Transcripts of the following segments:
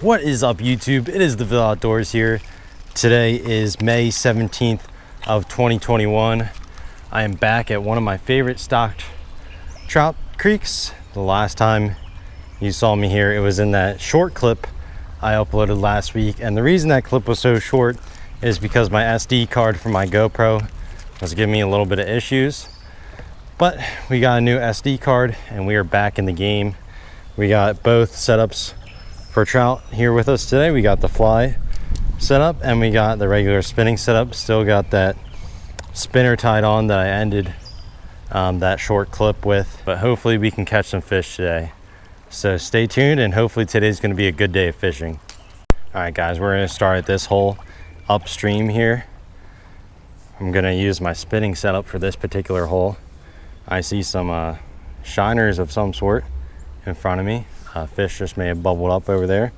What is up, YouTube? It is the Ville Outdoors here. Today is May 17th of 2021. I am back at one of my favorite stocked trout creeks. The last time you saw me here, it was in that short clip I uploaded last week. And the reason that clip was so short is because my SD card for my GoPro was giving me a little bit of issues. But we got a new SD card and we are back in the game. We got both setups for trout here with us today. We got the fly setup and we got the regular spinning setup. Still got that spinner tied on that I ended that short clip with, but hopefully we can catch some fish today. So stay tuned and hopefully today's going to be a good day of fishing. All right guys, we're going to start at this hole upstream here. I'm going to use my spinning setup for this particular hole. I see some shiners of some sort in front of me. Fish just may have bubbled up over there,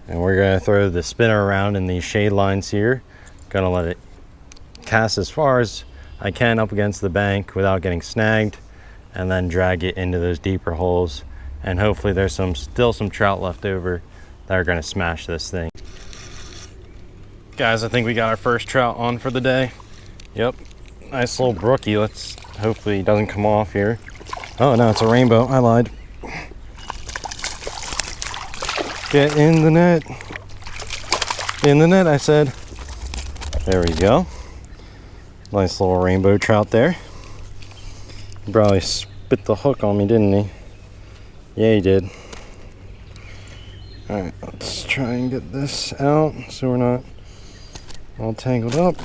and we're going to throw the spinner around in these shade lines here. Gonna let it cast as far as I can up against the bank without getting snagged, and then drag it into those deeper holes, and hopefully there's still some trout left over that are going to smash this thing. Guys, I think we got our first trout on for the day. Yep, nice little brookie. Let's hopefully it doesn't come off here. Oh no, it's a rainbow. I lied. Get in the net. In the net, I said. There we go. Nice little rainbow trout there. He probably spit the hook on me, didn't he? Yeah, he did. Alright, let's try and get this out so we're not all tangled up.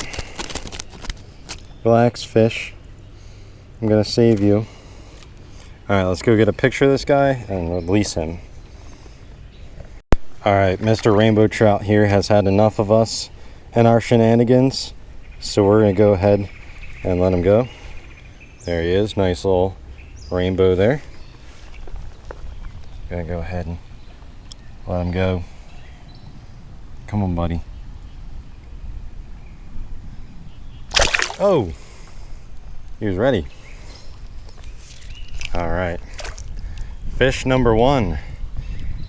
Relax, fish. I'm gonna save you. Alright, let's go get a picture of this guy and release him. Alright, Mr. Rainbow Trout here has had enough of us and our shenanigans, so we're going to go ahead and let him go. There he is, nice little rainbow there. Gonna go ahead and let him go. Come on, buddy. Oh! He was ready. Alright. Fish number one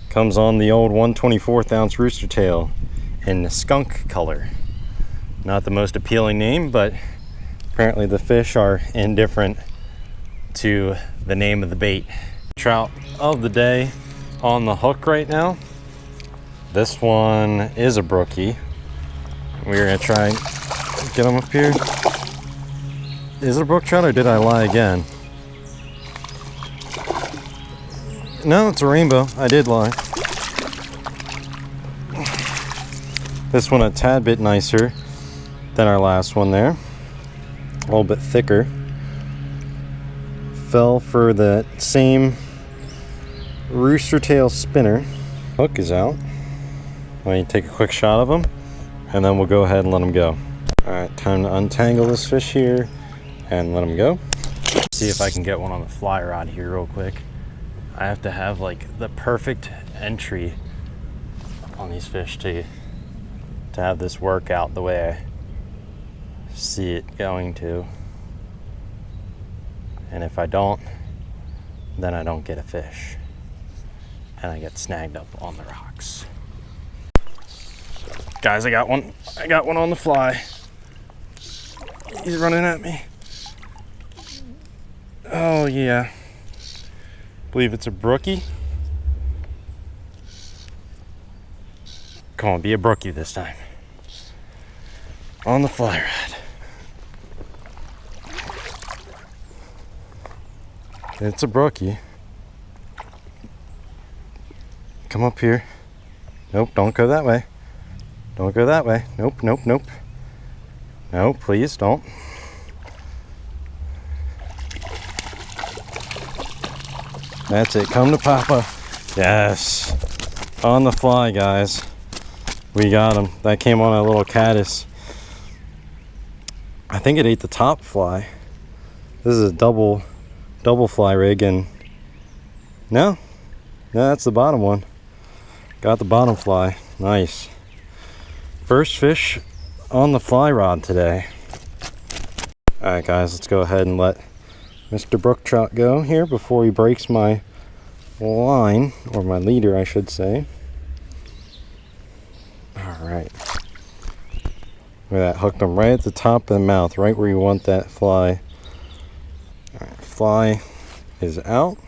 comes on the old 1/24 ounce rooster tail in the skunk color. Not the most appealing name, but apparently the fish are indifferent to the name of the bait. Trout of the day on the hook right now. This one is a brookie. We're gonna try and get him up here. Is it a brook trout or did I lie again? No, it's a rainbow. I did lie. This one a tad bit nicer than our last one there. A little bit thicker. Fell for the same rooster tail spinner. Hook is out. Let me take a quick shot of him and then we'll go ahead and let him go. Alright, time to untangle this fish here and let him go. See if I can get one on the fly rod here real quick. I have to have like the perfect entry on these fish to have this work out the way I see it going to. And if I don't, then I don't get a fish and I get snagged up on the rocks. Guys, I got one on the fly. He's running at me. Oh yeah. Believe it's a brookie. Come on, be a brookie this time. On the fly rod. It's a brookie. Come up here. Nope, don't go that way. Don't go that way. Nope, nope, nope. No, please don't. That's it, come to Papa. Yes. On the fly, guys. We got him. That came on a little caddis. I think it ate the top fly. This is a double fly rig, and no, that's the bottom one. Got the bottom fly. Nice. First fish on the fly rod today. Alright guys, let's go ahead and let Mr. Brook Trout go here before he breaks my line, or my leader I should say. right. Look at that, hooked him right at the top of the mouth, right where you want that fly. All right, fly is out.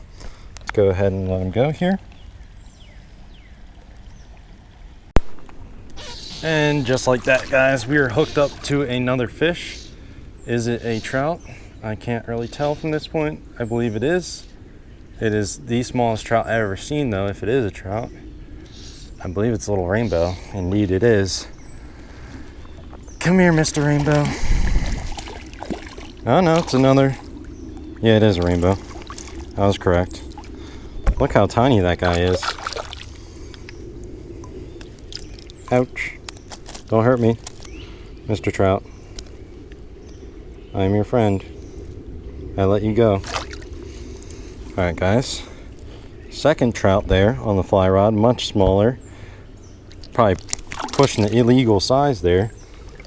Let's go ahead and let him go here. And just like that, guys, we are hooked up to another fish. Is it a trout? I can't really tell from this point. I believe it is. It is the smallest trout I've ever seen, though, if it is a trout. I believe it's a little rainbow. Indeed it is. Come here, Mr. Rainbow. Oh no, it's another. Yeah, it is a rainbow. I was correct. Look how tiny that guy is. Ouch. Don't hurt me, Mr. Trout. I'm your friend. I let you go. Alright, guys. Second trout there on the fly rod, much smaller. Probably pushing the illegal size there.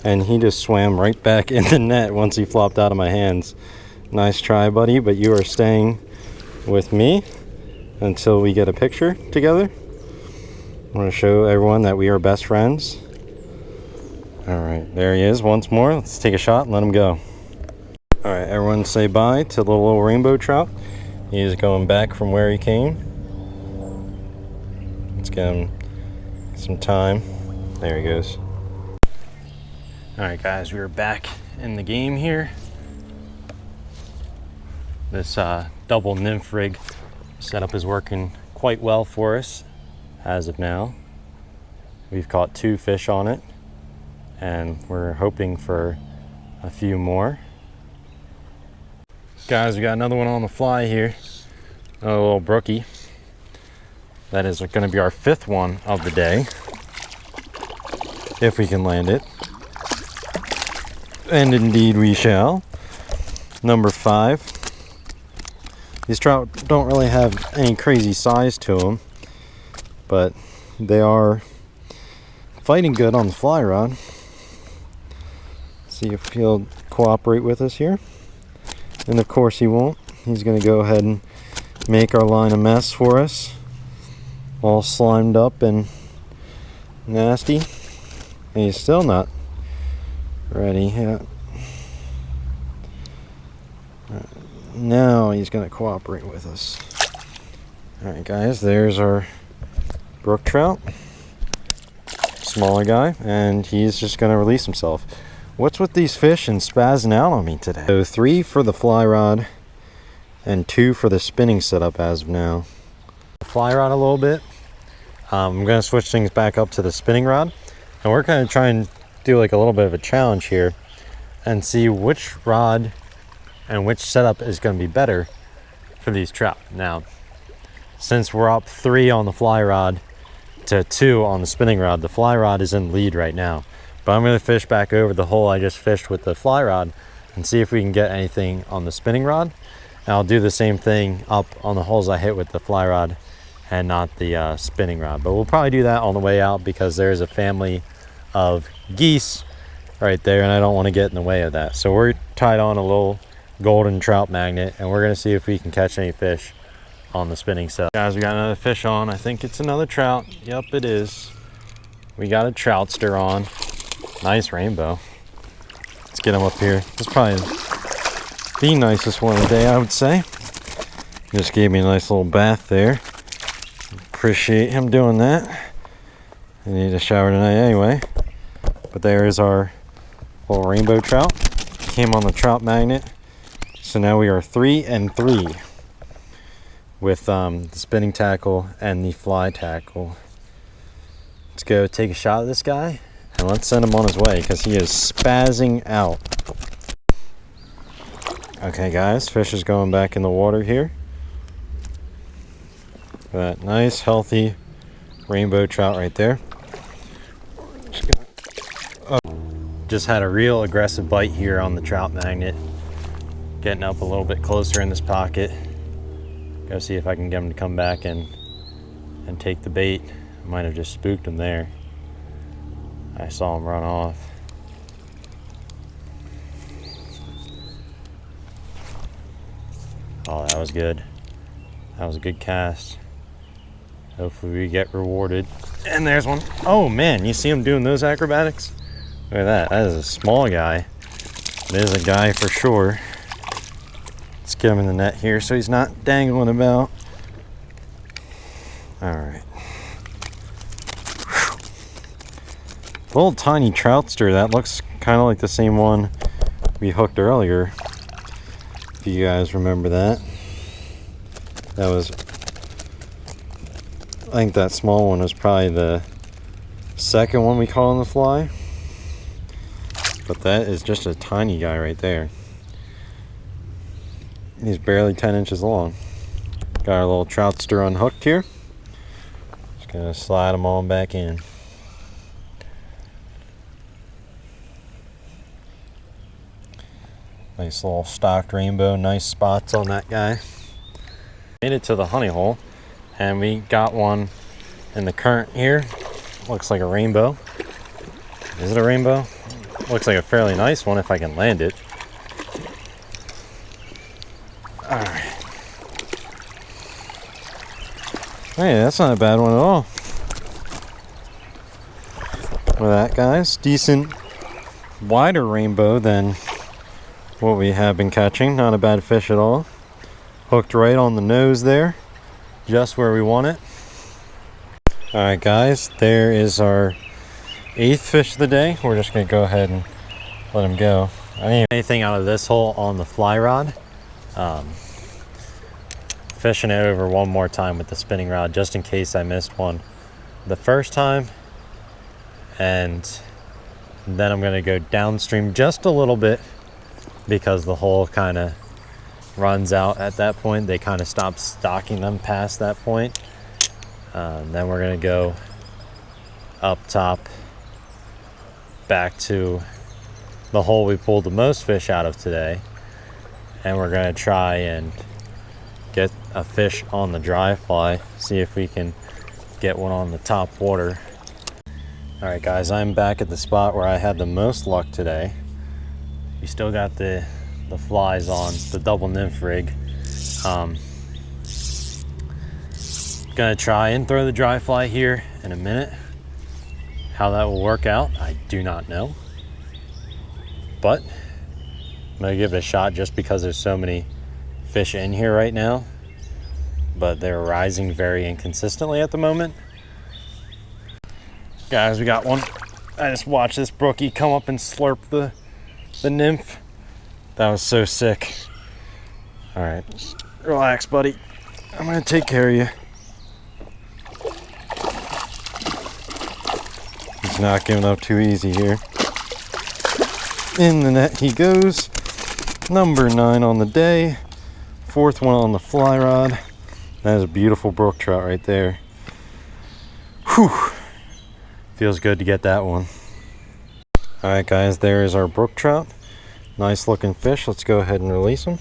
And he just swam right back in the net once he flopped out of my hands. Nice try, buddy, but you are staying with me until we get a picture together. I want to show everyone that we are best friends. Alright, there he is once more. Let's take a shot and let him go. Alright, everyone say bye to the little rainbow trout. He is going back from where he came. Let's give him some time. There he goes. Alright guys, we are back in the game here. This double nymph rig setup is working quite well for us as of now. We've caught 2 fish on it, and we're hoping for a few more. Guys, we got another one on the fly here. A little brookie. That is going to be our 5th one of the day, if we can land it. And indeed we shall. Number 5. These trout don't really have any crazy size to them, but they are fighting good on the fly rod. See if he'll cooperate with us here. And of course he won't. He's going to go ahead and make our line a mess for us. All slimed up and nasty. And he's still not ready yet. Now he's going to cooperate with us. Alright guys, there's our brook trout. Smaller guy, and he's just going to release himself. What's with these fish and spazzing out on me today? So 3 for the fly rod and 2 for the spinning setup as of now. Fly rod a little bit. I'm going to switch things back up to the spinning rod, and we're going to try and do like a little bit of a challenge here and see which rod and which setup is going to be better for these trout. Now, since we're up 3 on the fly rod to 2 on the spinning rod, the fly rod is in lead right now. But I'm going to fish back over the hole I just fished with the fly rod and see if we can get anything on the spinning rod. And I'll do the same thing up on the holes I hit with the fly rod and not the spinning rod. But we'll probably do that on the way out because there's a family of geese right there and I don't want to get in the way of that. So we're tied on a little golden trout magnet and we're going to see if we can catch any fish on the spinning set. Guys, we got another fish on. I think it's another trout. Yep, it is. We got a troutster on. Nice rainbow. Let's get him up here. This is probably the nicest one of the day, I would say. Just gave me a nice little bath there. Appreciate him doing that. I need a shower tonight anyway. But there is our little rainbow trout. Came on the trout magnet. So now we are 3 and 3 with the spinning tackle and the fly tackle. Let's go take a shot at this guy and let's send him on his way because he is spazzing out. Okay guys, fish is going back in the water here. That nice healthy rainbow trout right there. Just had a real aggressive bite here on the trout magnet. Getting up a little bit closer in this pocket. Go see if I can get him to come back and take the bait. I might have just spooked him there. I saw him run off. Oh, that was good. That was a good cast. Hopefully we get rewarded. And there's one. Oh man, you see him doing those acrobatics? Look at that. That is a small guy. It is a guy for sure. Let's get him in the net here so he's not dangling about. Alright. Little tiny troutster. That looks kind of like the same one we hooked earlier. If you guys remember that. That was... I think that small one was probably the second one we caught on the fly. But that is just a tiny guy right there. He's barely 10 inches long. Got our little troutster unhooked here. Just gonna slide them on back in. Nice little stocked rainbow, nice spots on that guy. Made it to the honey hole. And we got one in the current here. Looks like a rainbow. Is it a rainbow? Looks like a fairly nice one if I can land it. Alright. Hey, that's not a bad one at all. Look at that, guys. Decent, wider rainbow than what we have been catching. Not a bad fish at all. Hooked right on the nose there. Just where we want it. Alright guys, there is our 8th fish of the day. We're just going to go ahead and let him go. I didn't get anything out of this hole on the fly rod. Fishing it over one more time with the spinning rod just in case I missed one the first time. And then I'm going to go downstream just a little bit because the hole kind of runs out at that point. They kind of stop stocking them past that point. Then we're going to go up top back to the hole we pulled the most fish out of today, and we're going to try and get a fish on the dry fly, see if we can get one on the top water. Alright guys, I'm back at the spot where I had the most luck today. We still got the flies on the double nymph rig. Gonna try and throw the dry fly here in a minute. How that will work out, I do not know. But I'm gonna give it a shot just because there's so many fish in here right now. But they're rising very inconsistently at the moment. Guys, we got one. I just watched this brookie come up and slurp the nymph. That was so sick. All right, relax, buddy. I'm gonna take care of you. He's not giving up too easy here. In the net he goes. Number 9 on the day. 4th one on the fly rod. That is a beautiful brook trout right there. Whew. Feels good to get that one. All right, guys, there is our brook trout. Nice looking fish. Let's go ahead and release him.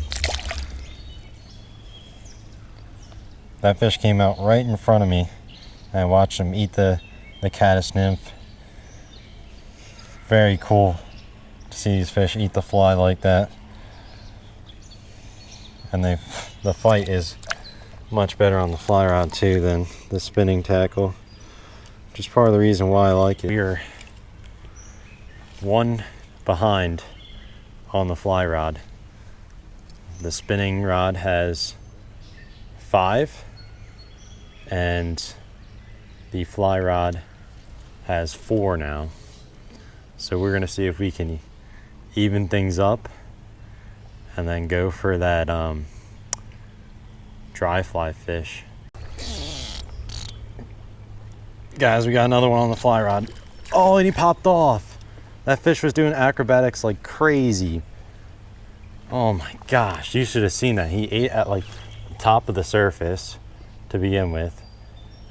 That fish came out right in front of me. I watched him eat the caddis nymph. Very cool to see these fish eat the fly like that. And the fight is much better on the fly rod too than the spinning tackle. Which is part of the reason why I like it. We are one behind on the fly rod. The spinning rod has 5 and the fly rod has 4 now. So we're gonna see if we can even things up and then go for that dry fly fish. Guys, we got another one on the fly rod. Oh, and he popped off. That fish was doing acrobatics like crazy. Oh my gosh, you should have seen that. He ate at like the top of the surface to begin with,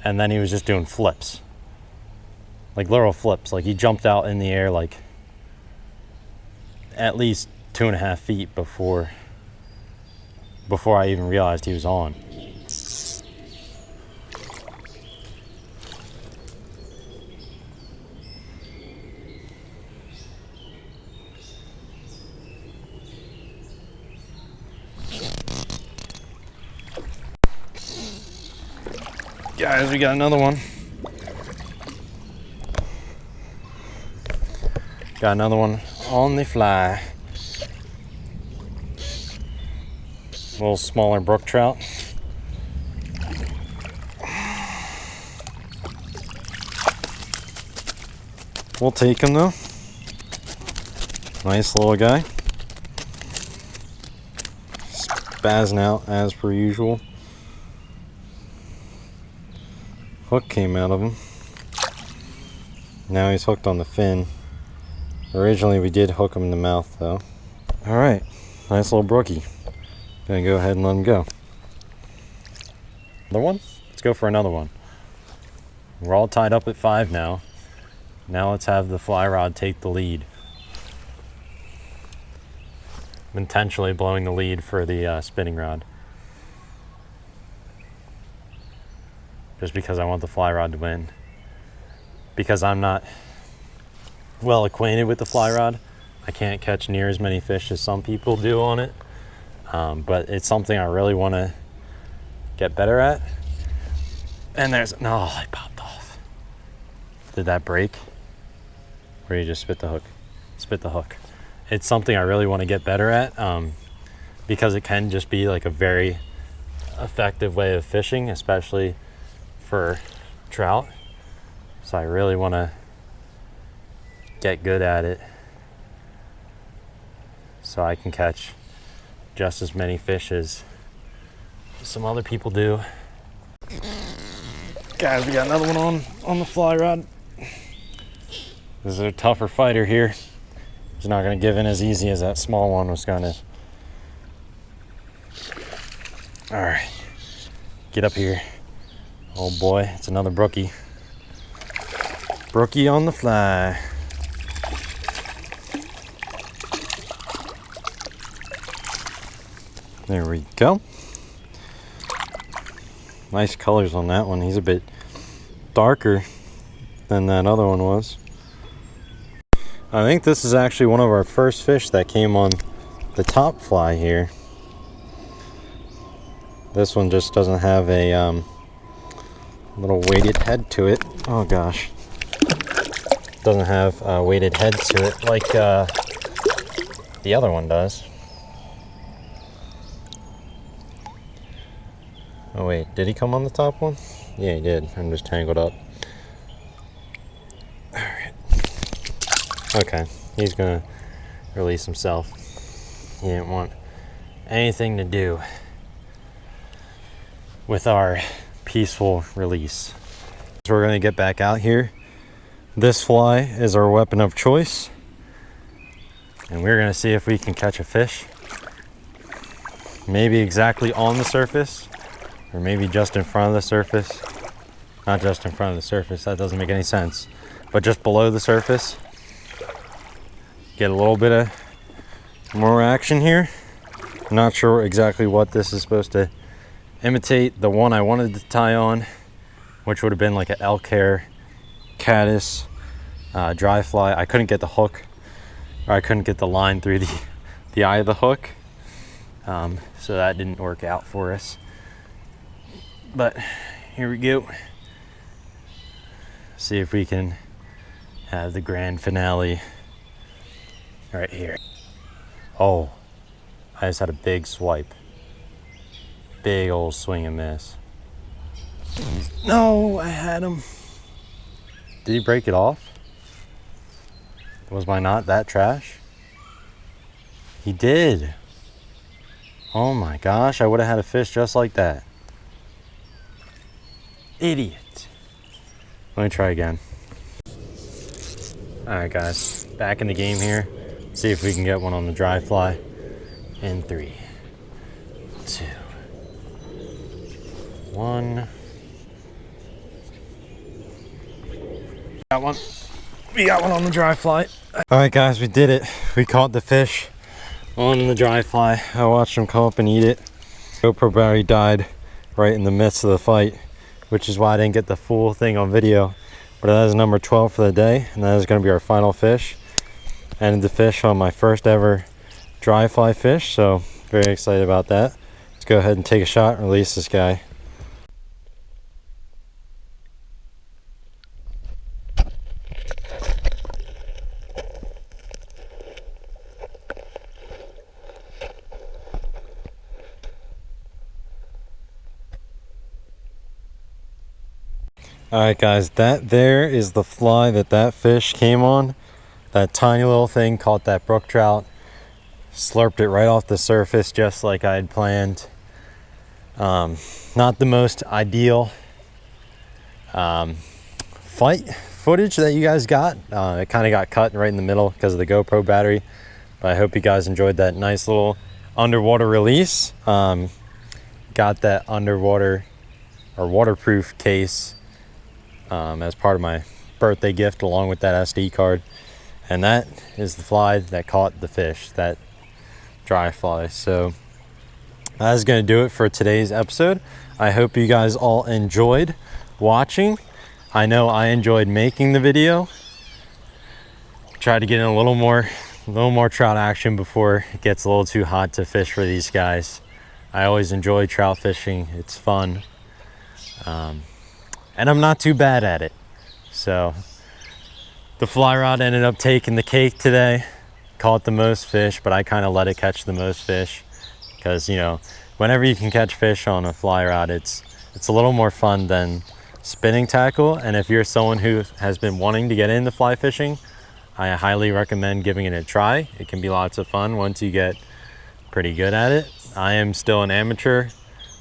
and then he was just doing flips. Like literal flips. Like he jumped out in the air like at least 2.5 feet before I even realized he was on. Guys, we got another one. Got another one on the fly. A little smaller brook trout. We'll take him though. Nice little guy. Spazzing out as per usual. Hook came out of him. Now he's hooked on the fin. Originally we did hook him in the mouth though. Alright, nice little brookie. Gonna go ahead and let him go. Another one? Let's go for another one. We're all tied up at 5 now. Now let's have the fly rod take the lead. I'm intentionally blowing the lead for the spinning rod. Just because I want the fly rod to win. Because I'm not well acquainted with the fly rod, I can't catch near as many fish as some people do on it. But it's something I really want to get better at. And there's, no, I popped off. Did that break? Or you just spit the hook? Spit the hook. It's something I really want to get better at, because it can just be like a very effective way of fishing, especially for trout. So I really want to get good at it so I can catch just as many fish as some other people do. Guys, we got another one on the fly rod. This is a tougher fighter here. He's not going to give in as easy as that small one was going to. All right, get up here. Oh boy, it's another brookie. Brookie on the fly. There we go. Nice colors on that one. He's a bit darker than that other one was. I think this is actually one of our first fish that came on the top fly here. This one just doesn't have a little weighted head to it. Oh gosh. Doesn't have a weighted head to it like the other one does. Oh wait, did he come on the top one? Yeah, he did. I'm just tangled up. Alright. Okay, he's gonna release himself. He didn't want anything to do with our peaceful release. So we're gonna get back out here. This fly is our weapon of choice. And we're gonna see if we can catch a fish. Maybe exactly on the surface, or maybe just in front of the surface. Not just in front of the surface, that doesn't make any sense. But just below the surface. Get a little bit of more action here. I'm not sure exactly what this is supposed to imitate. The one I wanted to tie on, which would have been like an elk hair, caddis, dry fly. I couldn't get the hook, or I couldn't get the line through the eye of the hook. So that didn't work out for us. But here we go. See if we can have the grand finale right here. Oh, I just had a big swipe. Big old swing and miss. No, I had him. Did he break it off? Was my knot that trash? He did. Oh my gosh, I would have had a fish just like that. Idiot. Let me try again. All right, guys, back in the game here. See if we can get one on the dry fly. In 3, 2, 1. Got one. We got one on the dry fly. All right, guys, we did it. We caught the fish on the dry fly. I watched him come up and eat it. GoPro battery died right in the midst of the fight, which is why I didn't get the full thing on video. But that is number 12 for the day, and that is going to be our final fish. Ended the fish on my first ever dry fly fish, so very excited about that. Let's go ahead and take a shot and release this guy. All right, guys, that there is the fly that fish came on. That tiny little thing caught that brook trout, slurped it right off the surface just like I had planned. Not the most ideal fight footage that you guys got. It kind of got cut right in the middle because of the GoPro battery, but I hope you guys enjoyed that nice little underwater release. Got that underwater or waterproof case as part of my birthday gift, along with that SD card. And that is the fly that caught the fish, that dry fly. So that is going to do it for today's episode. I hope you guys all enjoyed watching. I know I enjoyed making the video. Try to get in a little more trout action before it gets a little too hot to fish for these guys. I always enjoy trout fishing. It's fun. And I'm not too bad at it. So the fly rod ended up taking the cake today. Caught the most fish, but I kind of let it catch the most fish because, you know, whenever you can catch fish on a fly rod, it's a little more fun than spinning tackle. And if you're someone who has been wanting to get into fly fishing, I highly recommend giving it a try. It can be lots of fun once you get pretty good at it. I am still an amateur,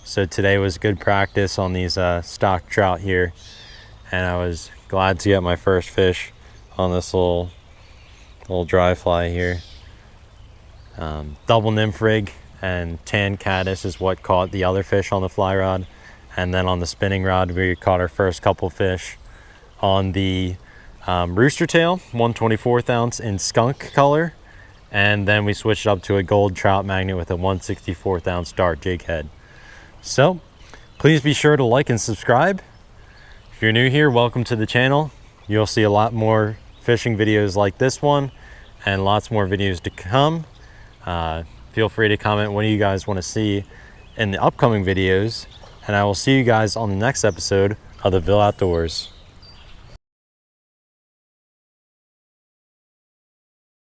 so today was good practice on these stock trout here, and I was glad to get my first fish on this little dry fly here. Double nymph rig and tan caddis is what caught the other fish on the fly rod, and then on the spinning rod we caught our first couple fish on the rooster tail, 1/24 ounce in skunk color, and then we switched up to a gold trout magnet with a 1/64 ounce dart jig head. So please be sure to like and subscribe. If you're new here, welcome to the channel. You'll see a lot more fishing videos like this one and lots more videos to come. Feel free to comment what you guys want to see in the upcoming videos, and I will see you guys on the next episode of the Ville Outdoors.